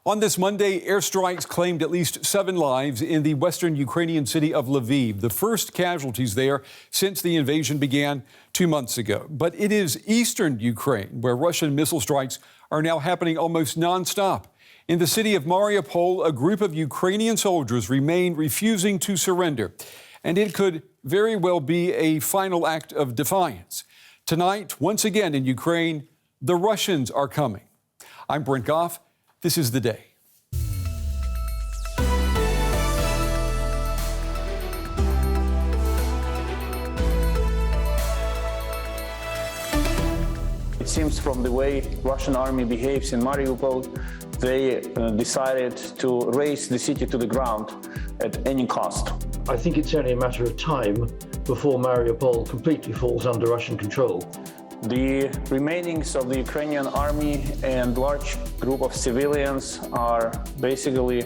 On this Monday, airstrikes claimed at least 7 lives in the western Ukrainian city of Lviv, the first casualties there since the invasion began 2 months ago. But it is eastern Ukraine where Russian missile strikes are now happening almost nonstop. In the city of Mariupol, a group of Ukrainian soldiers remain refusing to surrender, and it could very well be a final act of defiance. Tonight, once again in Ukraine, the Russians are coming. I'm Brent Goff. This is The Day. It seems from the way Russian army behaves in Mariupol, they decided to raise the city to the ground at any cost. I think it's only a matter of time before Mariupol completely falls under Russian control. The remainings of the Ukrainian army and large group of civilians are basically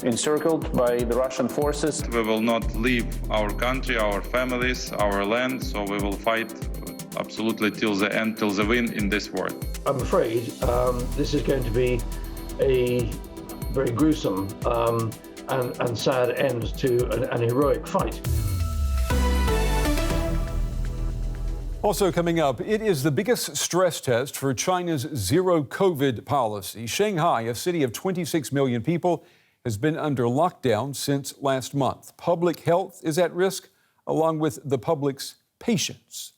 encircled by the Russian forces. We will not leave our country, our families, our land, so we will fight absolutely till the end, till the win in this war. I'm afraid this is going to be a very gruesome and sad end to an heroic fight. Also coming up, it is the biggest stress test for China's zero COVID policy. Shanghai, a city of 26 million people, has been under lockdown since last month. Public health is at risk, along with the public's patience.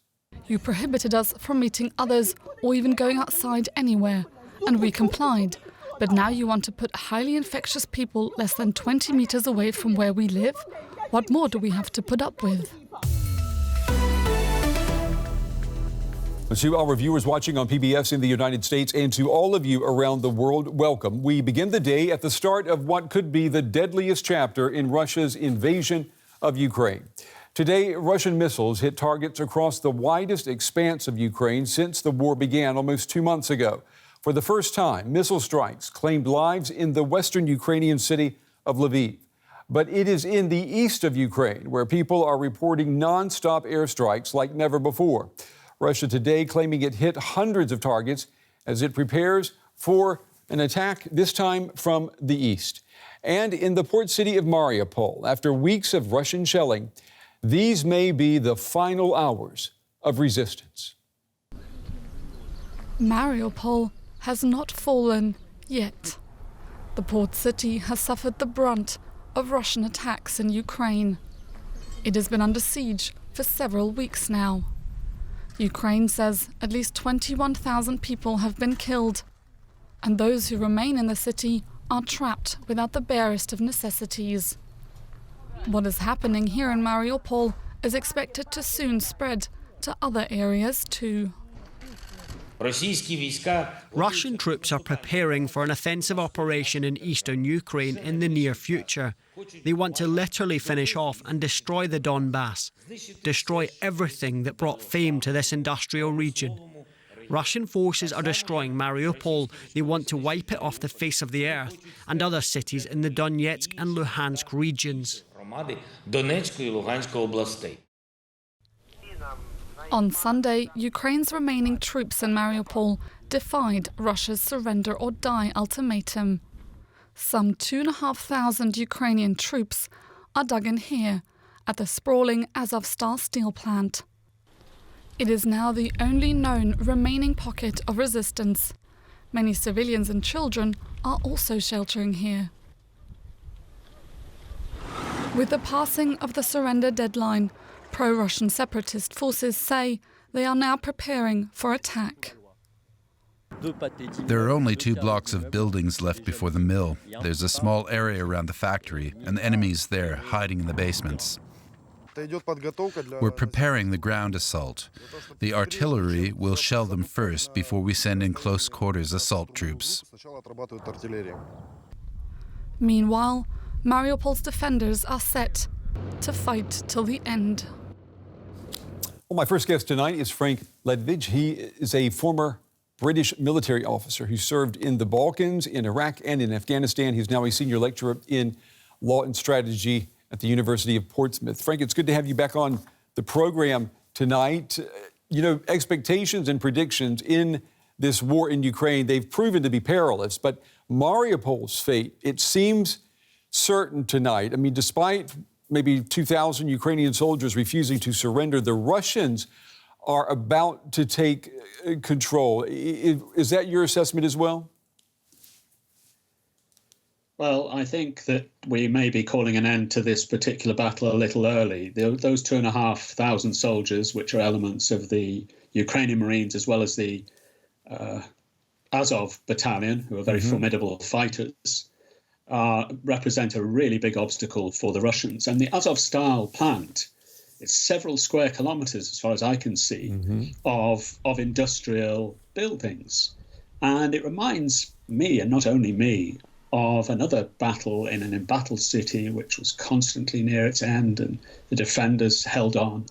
You prohibited us from meeting others or even going outside anywhere, and we complied. But now you want to put highly infectious people less than 20 meters away from where we live? What more do we have to put up with? To our viewers watching on PBS in the United States and to all of you around the world, welcome. We begin the day at the start of what could be the deadliest chapter in Russia's invasion of Ukraine. Today, Russian missiles hit targets across the widest expanse of Ukraine since the war began almost 2 months ago. For the first time, missile strikes claimed lives in the western Ukrainian city of Lviv. But it is in the east of Ukraine where people are reporting nonstop airstrikes like never before. Russia today claiming it hit hundreds of targets as it prepares for an attack, this time from the east. And in the port city of Mariupol, after weeks of Russian shelling, these may be the final hours of resistance. Mariupol has not fallen yet. The port city has suffered the brunt of Russian attacks in Ukraine. It has been under siege for several weeks now. Ukraine says at least 21,000 people have been killed, and those who remain in the city are trapped without the barest of necessities. What is happening here in Mariupol is expected to soon spread to other areas too. Russian troops are preparing for an offensive operation in eastern Ukraine in the near future. They want to literally finish off and destroy the Donbas, destroy everything that brought fame to this industrial region. Russian forces are destroying Mariupol. They want to wipe it off the face of the earth, and other cities in the Donetsk and Luhansk regions. On Sunday, Ukraine's remaining troops in Mariupol defied Russia's surrender or die ultimatum. Some 2,500 Ukrainian troops are dug in here at the sprawling Azovstal steel plant. It is now the only known remaining pocket of resistance. Many civilians and children are also sheltering here. With the passing of the surrender deadline, pro-Russian separatist forces say they are now preparing for attack. There are only 2 blocks of buildings left before the mill. There's a small area around the factory, and the enemy's there, hiding in the basements. We're preparing the ground assault. The artillery will shell them first before we send in close quarters assault troops. Meanwhile, Mariupol's defenders are set to fight till the end. Well, my first guest tonight is Frank Ledvig. He is a former British military officer who served in the Balkans, in Iraq, and in Afghanistan. He's now a senior lecturer in law and strategy at the University of Portsmouth. Frank, it's good to have you back on the program tonight. You know, expectations and predictions in this war in Ukraine, they've proven to be perilous. But Mariupol's fate, it seems certain tonight. I mean, despite maybe 2,000 Ukrainian soldiers refusing to surrender, the Russians are about to take control. Is that your assessment as well? Well, I think that we may be calling an end to this particular battle a little early. Those 2,500 soldiers, which are elements of the Ukrainian Marines as well as the Azov battalion, who are very formidable fighters, represent a really big obstacle for the Russians. And the Azov-style plant is several square kilometers, as far as I can see, of industrial buildings. And it reminds me, and not only me, of another battle in an embattled city which was constantly near its end and the defenders held on.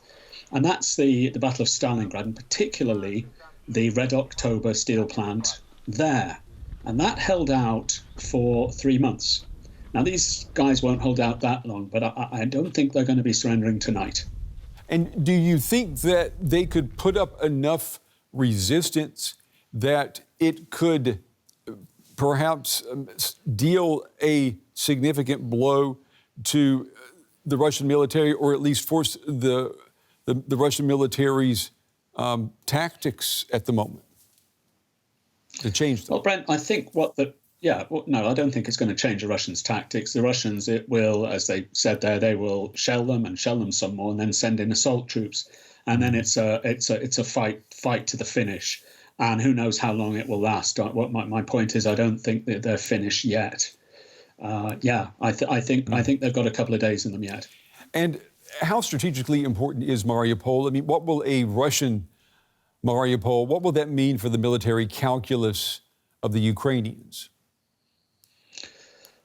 And that's the Battle of Stalingrad, and particularly the Red October steel plant there. And that held out for 3 months. Now, these guys won't hold out that long, but I don't think they're going to be surrendering tonight. And do you think that they could put up enough resistance that it could perhaps deal a significant blow to the Russian military, or at least force the Russian military's tactics at the moment to change them? Well, Brent, I think no, I don't think it's going to change the Russians' tactics. The Russians, it will, as they said there, they will shell them some more, and then send in assault troops, and then it's a fight to the finish. And who knows how long it will last. What my point is, I don't think that they're finished yet. I think they've got a couple of days in them yet. And how strategically important is Mariupol? I mean, what will a Russian Mariupol, what will that mean for the military calculus of the Ukrainians?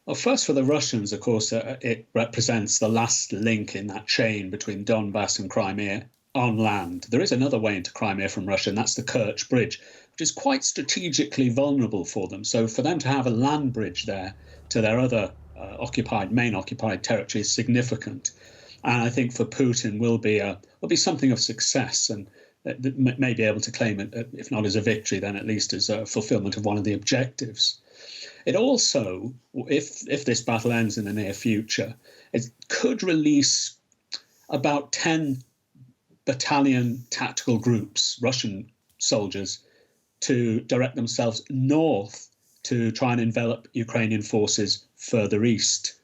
Well, first for the Russians, of course, it represents the last link in that chain between Donbas and Crimea on land. There is another way into Crimea from Russia, and that's the Kerch Bridge, which is quite strategically vulnerable for them. So for them to have a land bridge there to their other main occupied territory is significant. And I think for Putin will be something of success, and may be able to claim it, if not as a victory, then at least as a fulfillment of one of the objectives. It also, if this battle ends in the near future, it could release about 10 battalion tactical groups, Russian soldiers, to direct themselves north to try and envelop Ukrainian forces further east.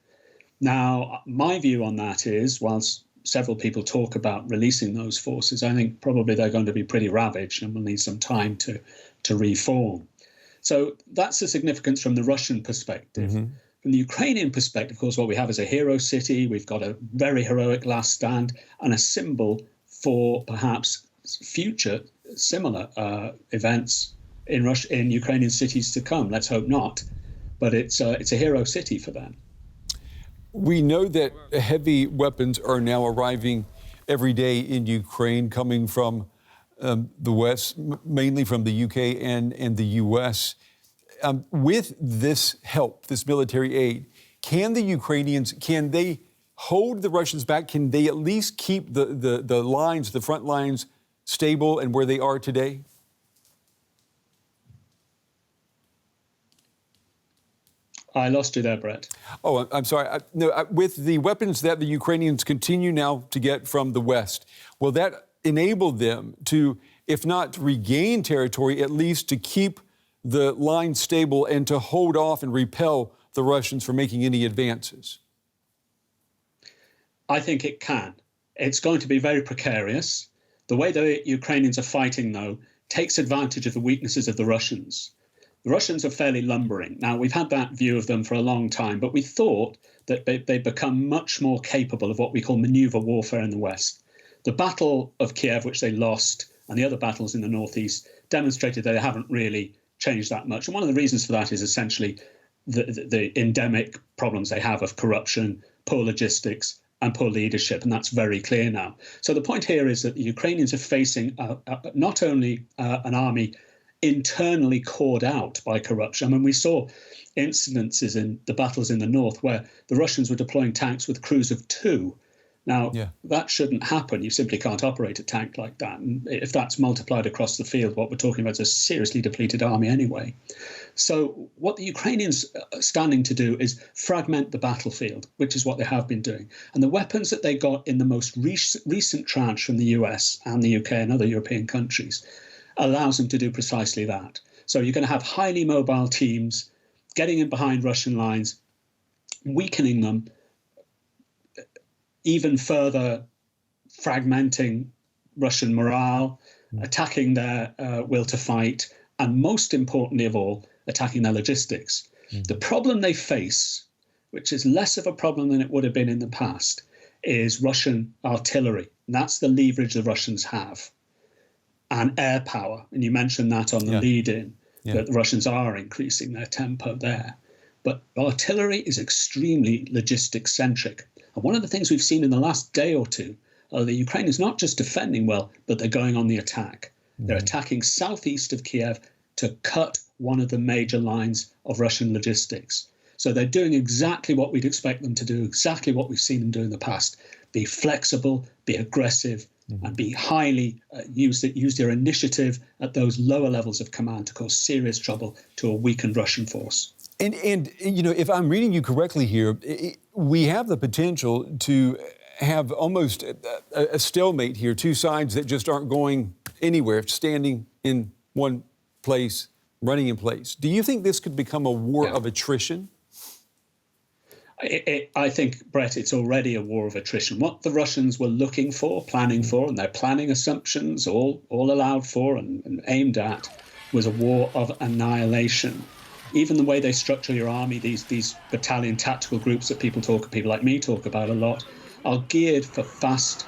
Now, my view on that is, whilst several people talk about releasing those forces, I think probably they're going to be pretty ravaged and will need some time to reform. So that's the significance from the Russian perspective. From the Ukrainian perspective, of course, what we have is a hero city. We've got a very heroic last stand and a symbol for perhaps future similar events in Ukrainian cities to come. Let's hope not, but it's a hero city for them. We know that heavy weapons are now arriving every day in Ukraine, coming from the West, mainly from the UK and the US. With this help, this military aid, can the Ukrainians, can they hold the Russians back? Can they at least keep the lines, the front lines, stable and where they are today? I lost you there, Brett. Oh, I'm sorry. With the weapons that the Ukrainians continue now to get from the West, will that enable them to, if not regain territory, at least to keep the line stable and to hold off and repel the Russians from making any advances? I think it can. It's going to be very precarious. The way the Ukrainians are fighting, though, takes advantage of the weaknesses of the Russians. The Russians are fairly lumbering. Now, we've had that view of them for a long time, but we thought that they'd become much more capable of what we call maneuver warfare in the West. The Battle of Kiev, which they lost, and the other battles in the northeast demonstrated they haven't really changed that much. And one of the reasons for that is essentially the endemic problems they have of corruption, poor logistics, and poor leadership, and that's very clear now. So the point here is that the Ukrainians are facing not only an army internally cawed out by corruption. I mean, we saw incidences in the battles in the north where the Russians were deploying tanks with crews of 2. Now, that shouldn't happen. You simply can't operate a tank like that. And if that's multiplied across the field, what we're talking about is a seriously depleted army anyway. So what the Ukrainians are standing to do is fragment the battlefield, which is what they have been doing. And the weapons that they got in the most recent tranche from the US and the UK and other European countries allows them to do precisely that. So you're going to have highly mobile teams getting in behind Russian lines, weakening them, even further fragmenting Russian morale, attacking their will to fight, and most importantly of all, attacking their logistics. The problem they face, which is less of a problem than it would have been in the past, is Russian artillery. And that's the leverage the Russians have. And air power. And you mentioned that on the lead-in, that the Russians are increasing their tempo there. But artillery is extremely logistics-centric. And one of the things we've seen in the last day or two are the Ukrainians not just defending well, but they're going on the attack. They're attacking southeast of Kiev to cut one of the major lines of Russian logistics. So they're doing exactly what we'd expect them to do, exactly what we've seen them do in the past. Be flexible, be aggressive, and be highly, use their initiative at those lower levels of command to cause serious trouble to a weakened Russian force. And you know, if I'm reading you correctly here, we have the potential to have almost a stalemate here, two sides that just aren't going anywhere, standing in one place, running in place. Do you think this could become a war of attrition? I think, Brett, it's already a war of attrition. What the Russians were looking for, planning for, and their planning assumptions all allowed for and aimed at, was a war of annihilation. Even the way they structure your army, these battalion tactical groups that people like me talk about a lot, are geared for fast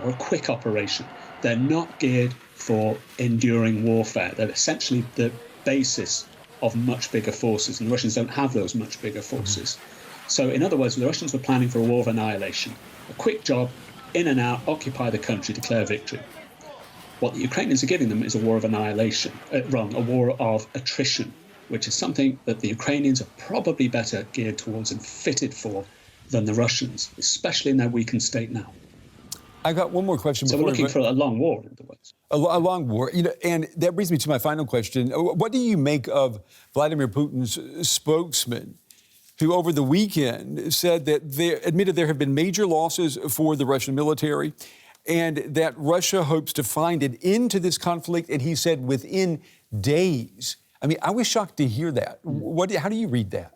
or quick operation. They're not geared for enduring warfare. They're essentially the basis of much bigger forces, and the Russians don't have those much bigger forces. So in other words, the Russians were planning for a war of annihilation. A quick job, in and out, occupy the country, declare victory. What the Ukrainians are giving them is a war of annihilation, a war of attrition, which is something that the Ukrainians are probably better geared towards and fitted for than the Russians, especially in their weakened state now. I got one more question. So we're looking for a long war, in other words. A long war. You know, and that brings me to my final question. What do you make of Vladimir Putin's spokesman, who over the weekend said that admitted there have been major losses for the Russian military, and that Russia hopes to find an end to this conflict, and he said within days. I mean, I was shocked to hear that. How do you read that?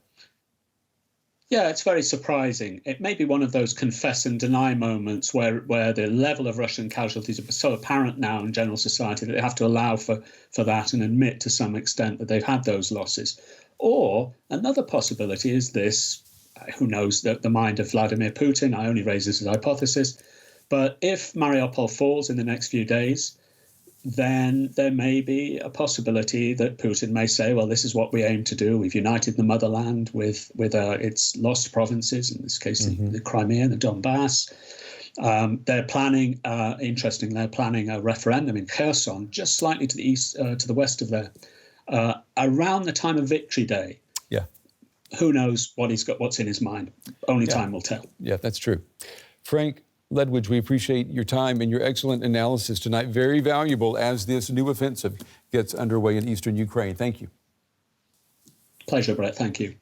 Yeah, it's very surprising. It may be one of those confess and deny moments where the level of Russian casualties are so apparent now in general society that they have to allow for that and admit to some extent that they've had those losses. Or another possibility is this, who knows the mind of Vladimir Putin, I only raise this as a hypothesis, but if Mariupol falls in the next few days, then there may be a possibility that Putin may say, well, this is what we aim to do. We've united the motherland with its lost provinces, in this case, the Crimea and the Donbas. They're planning, interestingly, a referendum in Kherson, just slightly to the east, to the west of there, around the time of Victory Day. Yeah. Who knows what's in his mind? Only time will tell. Yeah, that's true. Frank Ledwidge, we appreciate your time and your excellent analysis tonight. Very valuable as this new offensive gets underway in eastern Ukraine. Thank you. Pleasure, Brett. Thank you.